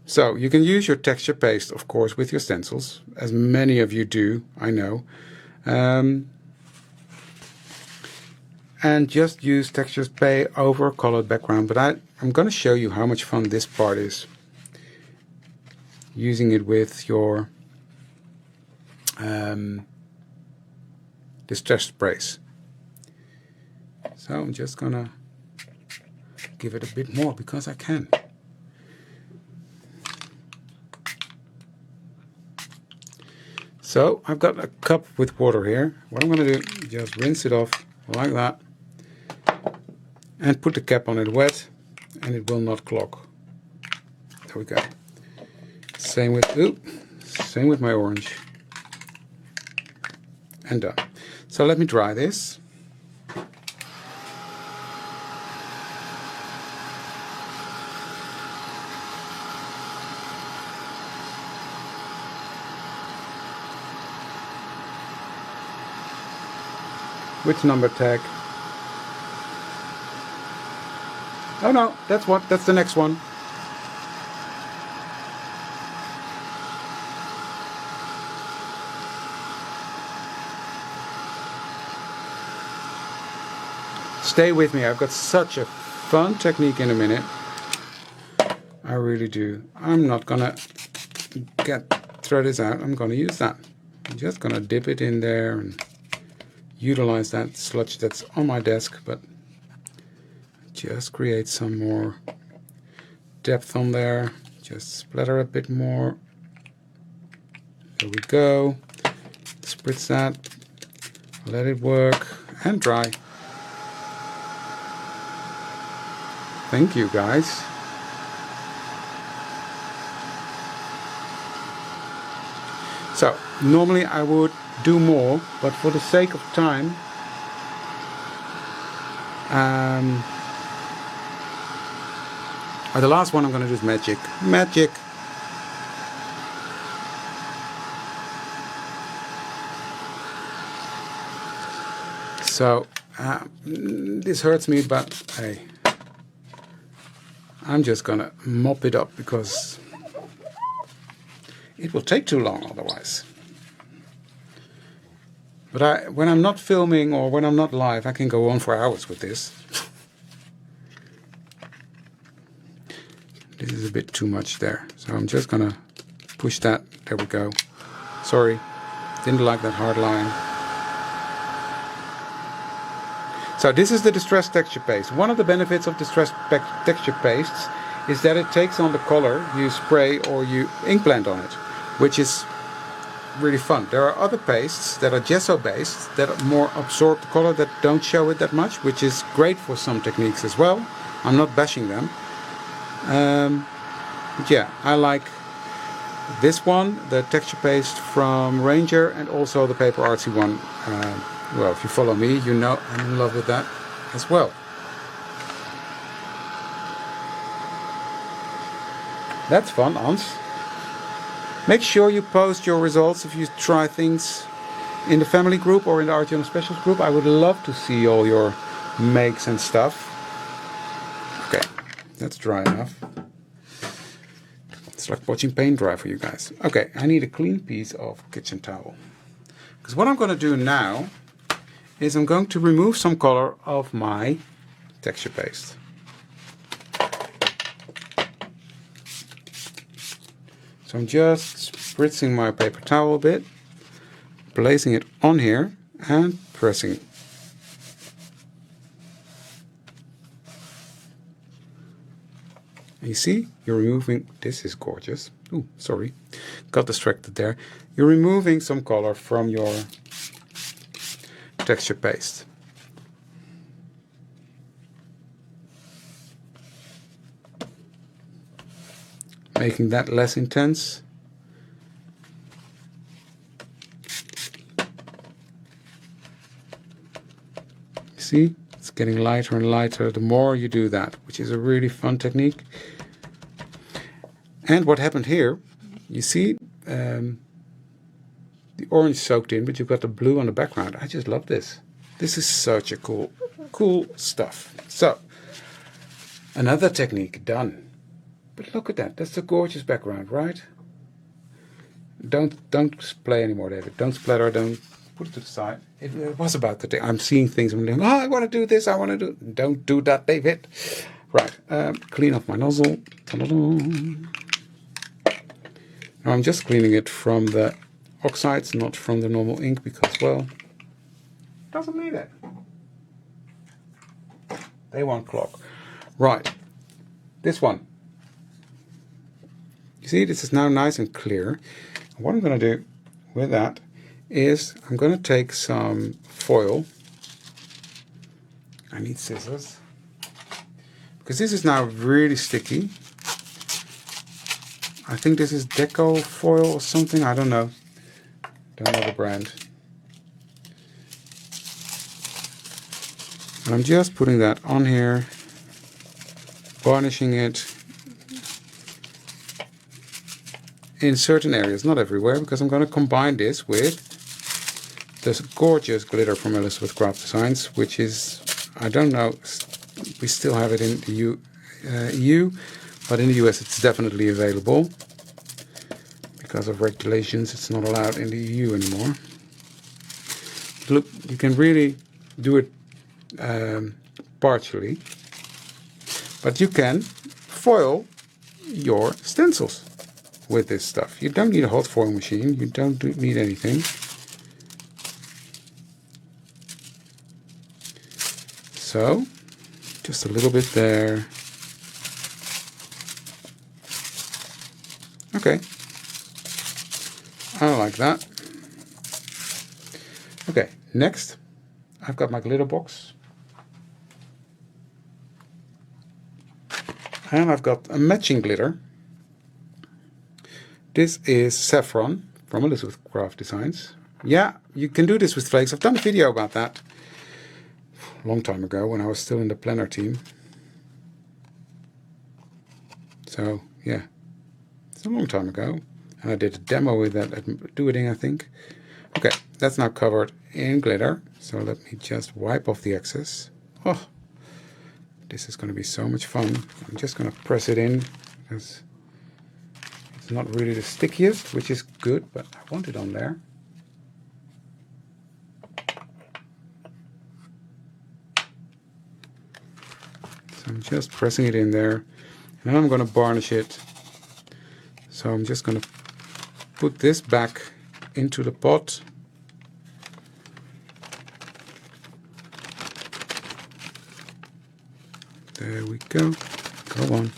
So you can use your texture paste, of course, with your stencils, as many of you do, I know. And and just use textures pay over a colored background. But I'm going to show you how much fun this part is, using it with your distress sprays. So I'm just going to give it a bit more because I can. So I've got a cup with water here. What I'm going to do, just rinse it off like that and put the cap on it wet, and it will not clog. There we go. Same with my orange. And done. So let me dry this. Which number tag? Oh no, that's the next one. Stay with me, I've got such a fun technique in a minute. I really do. I'm not gonna throw this out, I'm gonna use that. I'm just gonna dip it in there and utilize that sludge that's on my desk, but just create some more depth on there. Just splatter a bit more. There we go. Spritz that. Let it work and dry. Thank you, guys. So normally I would do more, but for the sake of time, the last one I'm going to do is magic. So this hurts me, but hey, I'm just gonna mop it up because it will take too long otherwise. But when I'm not filming or when I'm not live, I can go on for hours with this. This is a bit too much there, so I'm just gonna push that. There we go. Sorry, didn't like that hard line. So this is the distress texture paste. One of the benefits of distress texture pastes is that it takes on the color you spray or you ink blend on it, which is really fun. There are other pastes that are gesso based that more absorb the color, that don't show it that much, which is great for some techniques as well. I'm not bashing them. But yeah, I like this one, the texture paste from Ranger, and also the Paper Artsy one. Well, if you follow me, you know I'm in love with that as well. That's fun, Hans. Make sure you post your results if you try things in the family group or in the Art Journal Specials group. I would love to see all your makes and stuff. Okay, that's dry enough. It's like watching paint dry for you guys. Okay, I need a clean piece of kitchen towel. Because what I'm going to do now is I'm going to remove some color of my texture paste. So I'm just spritzing my paper towel a bit, placing it on here and pressing. And you see, you're removing, this is gorgeous. Ooh, sorry, got distracted there. You're removing some color from your texture paste. Making that less intense. See, it's getting lighter and lighter the more you do that, which is a really fun technique. And what happened here, you see the orange soaked in, but you've got the blue on the background. I just love this. This is such a cool stuff. So, another technique done. But look at that. That's a gorgeous background, right? Don't play anymore, David. Don't splatter. Don't put it to the side. It was about the thing. I'm seeing things. I'm thinking, oh, I want to do this. I want to do. Don't do that, David. Right. Clean off my nozzle. Ta-da-da. Now I'm just cleaning it from the oxides, not from the normal ink, because, well, it doesn't need it. They won't clog. Right. This one. You see, this is now nice and clear. What I'm going to do with that is I'm going to take some foil. I need scissors. Because this is now really sticky. I think this is Deco foil or something. I don't know. Don't know the brand. And I'm just putting that on here. Varnishing it. In certain areas, not everywhere, because I'm going to combine this with this gorgeous glitter from Elizabeth Craft Designs, which is, I don't know, we still have it in the EU, but in the US it's definitely available. Because of regulations, it's not allowed in the EU anymore. Look, you can really do it partially, but you can foil your stencils with this stuff. You don't need a hot foil machine. You don't need anything. So, just a little bit there. Okay. I like that. Okay, next, I've got my glitter box. And I've got a matching glitter. This is Saffron from Elizabeth Craft Designs. Yeah, you can do this with flakes. I've done a video about that a long time ago when I was still in the planner team. So, yeah, it's a long time ago. And I did a demo with that at Doing, I think. Okay, that's now covered in glitter. So let me just wipe off the excess. Oh, this is going to be so much fun. I'm just going to press it in because it's not really the stickiest, which is good, but I want it on there. So I'm just pressing it in there. And then I'm going to varnish it. So I'm just going to put this back into the pot. There we go. Go on.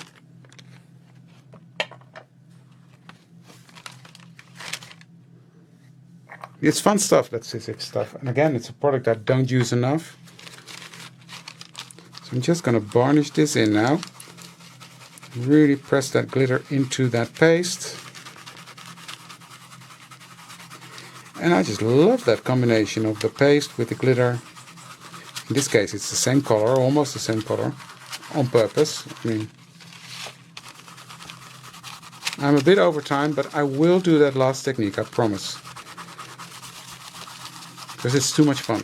It's fun stuff, that Sizzix stuff. And again, it's a product I don't use enough. So I'm just going to varnish this in now. Really press that glitter into that paste. And I just love that combination of the paste with the glitter. In this case, it's the same color, almost the same color, on purpose. I mean, I'm a bit over time, but I will do that last technique, I promise. Because it's too much fun.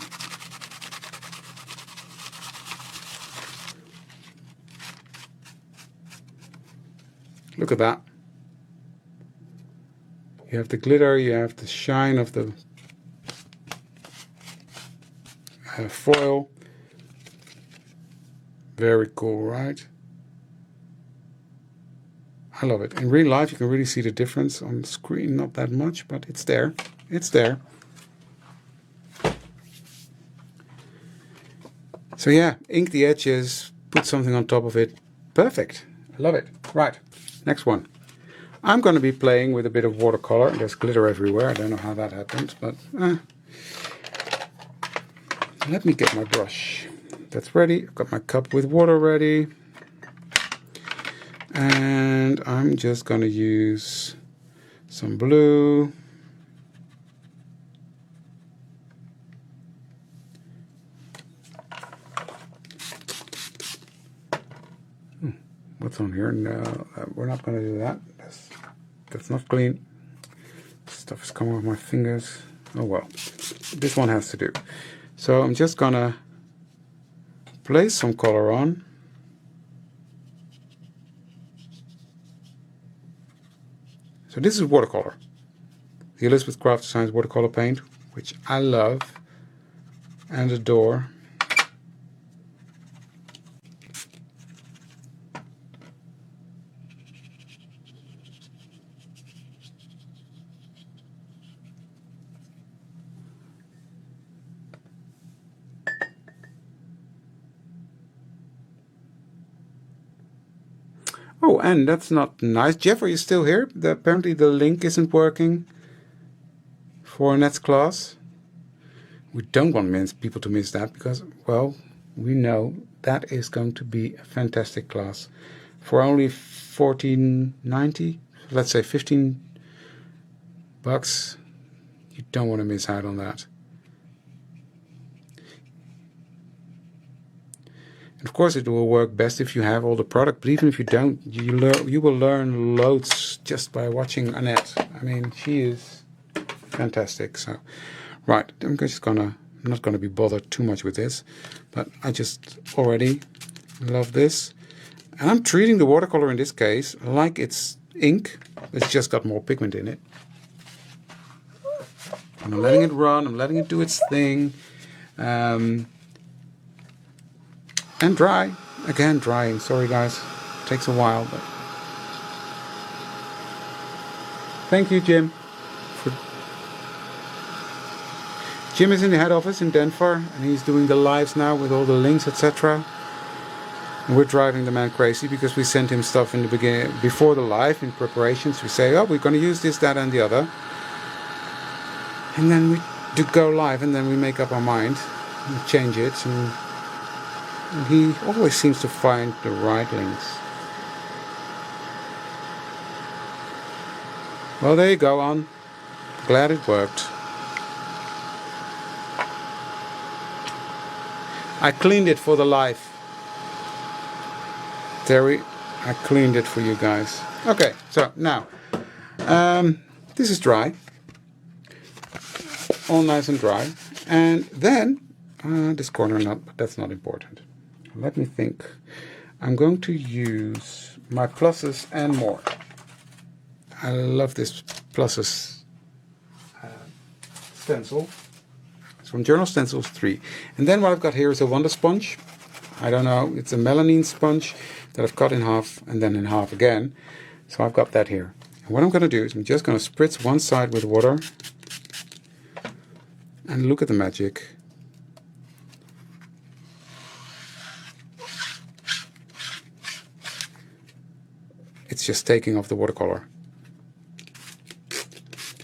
Look at that. You have the glitter, you have the shine of the foil. Very cool, right? I love it. In real life, you can really see the difference. On the screen, not that much, but it's there. It's there. So yeah, ink the edges, put something on top of it. Perfect. I love it. Right, next one. I'm going to be playing with a bit of watercolor. There's glitter everywhere. I don't know how that happened, but let me get my brush. That's ready. I've got my cup with water ready. And I'm just going to use some blue. What's on here? No, we're not going to do that. That's not clean. Stuff is coming off my fingers. Oh well. This one has to do. So I'm just going to place some color on. So this is watercolor. The Elizabeth Craft Designs watercolor paint. which I love and adore. Oh, and that's not nice. Jeff, are you still here? Apparently the link isn't working for Annette's class. We don't want people to miss that because, well, we know that is going to be a fantastic class. For only $14.90, let's say $15, you don't want to miss out on that. And of course, it will work best if you have all the product, but even if you don't, you will learn loads just by watching Annette. I mean, she is fantastic. So, right, I'm not gonna be bothered too much with this, but I just already love this. And I'm treating the watercolor in this case like it's ink. It's just got more pigment in it. And I'm letting it run, I'm letting it do its thing. And dry. Again, drying. Sorry guys, it takes a while, but thank you, Jim. Jim is in the head office in Denver, and he's doing the lives now with all the links, etc. And we're driving the man crazy because we sent him stuff in the beginning, before the live, in preparations. We say, oh, we're going to use this, that, and the other, and then we do go live, and then we make up our mind and change it. And he always seems to find the right links. Well, there you go, on. Glad it worked. I cleaned it for the live. Terry, I cleaned it for you guys. Okay, so now, this is dry. All nice and dry. And then, this corner, but that's not important. Let me think. I'm going to use my pluses and more. I love this pluses stencil. It's from Journal Stencils 3. And then what I've got here is a Wonder Sponge. I don't know, it's a melamine sponge that I've cut in half and then in half again. So I've got that here. And what I'm going to do is I'm just going to spritz one side with water. And look at the magic. It's just taking off the watercolor.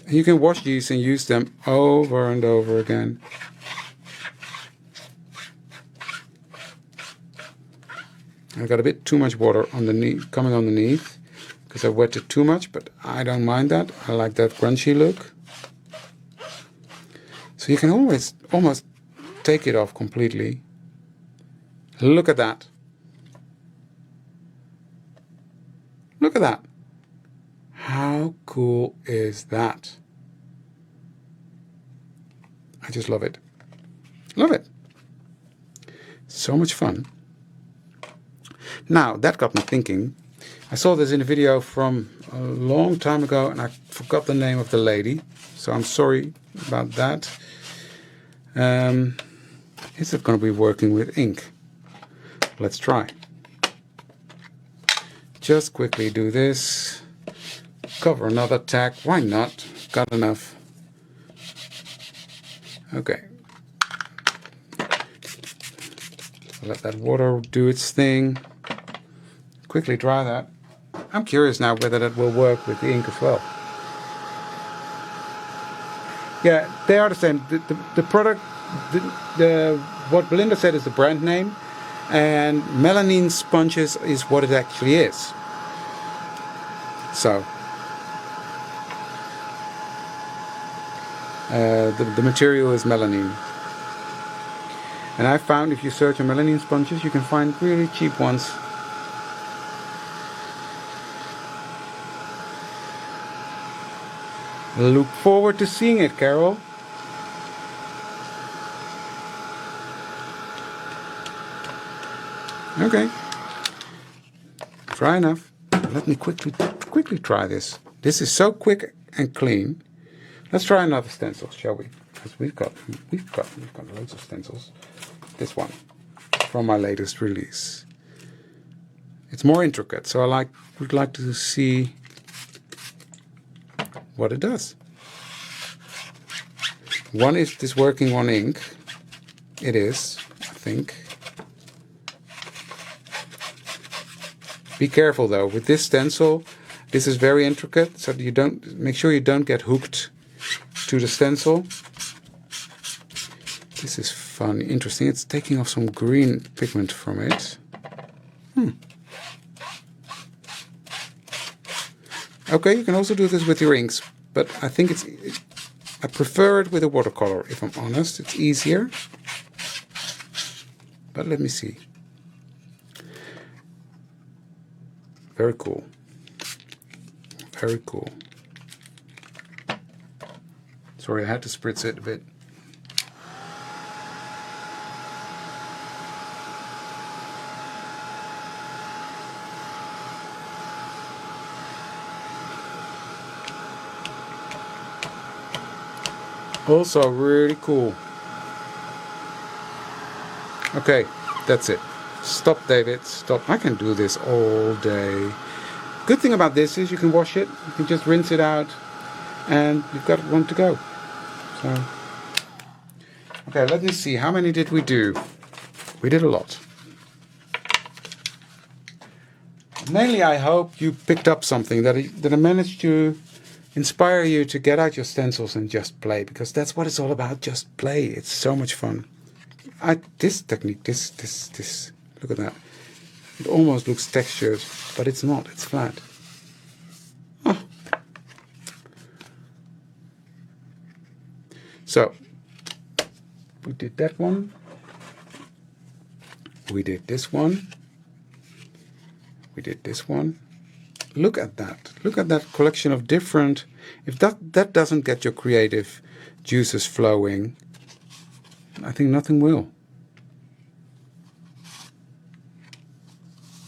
And you can wash these and use them over and over again. I got a bit too much water underneath, coming underneath, because I wet it too much, but I don't mind that. I like that grungy look. So you can always almost take it off completely. Look at that. Look at that. How cool is that? I just love it. Love it. So much fun. Now, that got me thinking. I saw this in a video from a long time ago, and I forgot the name of the lady. So I'm sorry about that. Is it going to be working with ink? Let's try. Just quickly do this. Cover another tag. Why not? Got enough. Okay. Let that water do its thing. Quickly dry that. I'm curious now whether that will work with the ink as well. Yeah, they are the same. The product, what Belinda said is the brand name, and melamine sponges is what it actually is. So, the material is melamine. And I found if you search on melamine sponges, you can find really cheap ones. Look forward to seeing it, Carol. Okay. Dry enough. Let me quickly try this. This is so quick and clean. Let's try another stencil, shall we? because we've got loads of stencils. This one from my latest release. It's more intricate, so would like to see what it does. One is this working on ink. It is, I think. Be careful though with this stencil. This is very intricate, so you make sure you don't get hooked to the stencil. This is fun, interesting. It's taking off some green pigment from it. Okay, you can also do this with your inks, but I think I prefer it with a watercolor, if I'm honest. It's easier. But let me see. Very cool. Very cool. Sorry, I had to spritz it a bit. Also really cool. Okay, that's it. Stop, David, stop. I can do this all day. Good thing about this is you can wash it. You can just rinse it out and you've got one to go. So, okay, let me see. How many did we do? We did a lot. Mainly I hope you picked up something that I managed to inspire you to get out your stencils and just play, because that's what it's all about. Just play. It's so much fun. This technique, this, look at that. It almost looks textured, but it's not. It's flat. Oh. So, we did that one. We did this one. We did this one. Look at that. Look at that collection of different... If that doesn't get your creative juices flowing, I think nothing will.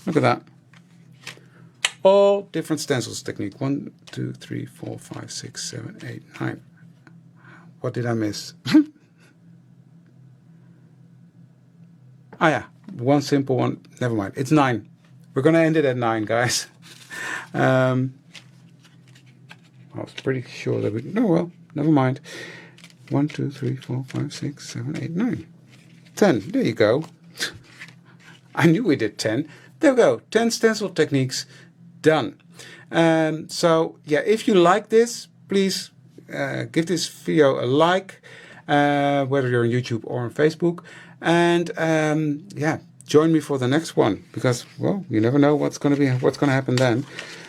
Look at that. All different stencils technique. 1, 2, 3, 4, 5, 6, 7, 8, 9. What did I miss? Ah yeah, one simple one. Never mind. It's 9. We're going to end it at 9, guys. I was pretty sure that we... No, well, never mind. 1, 2, 3, 4, 5, 6, 7, 8, 9. 10. There you go. I knew we did 10. There we go. 10 stencil techniques done. So, yeah, if you like this, please give this video a like, whether you're on YouTube or on Facebook. And, yeah, join me for the next one, because, well, you never know what's going to happen then.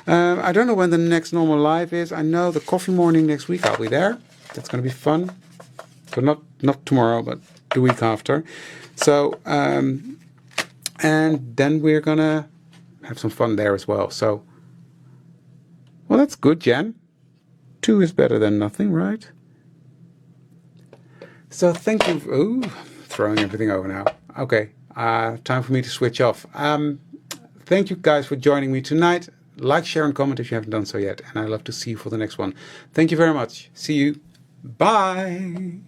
I don't know when the next normal live is. I know the coffee morning next week I'll be there. That's going to be fun. So not tomorrow, but the week after. So, and then we're going to have some fun there as well. So, well, that's good, Jan. 2 is better than nothing, right? So thank you. Ooh, throwing everything over now. Okay, time for me to switch off. Thank you guys for joining me tonight. Like, share, and comment if you haven't done so yet. And I'd love to see you for the next one. Thank you very much. See you. Bye.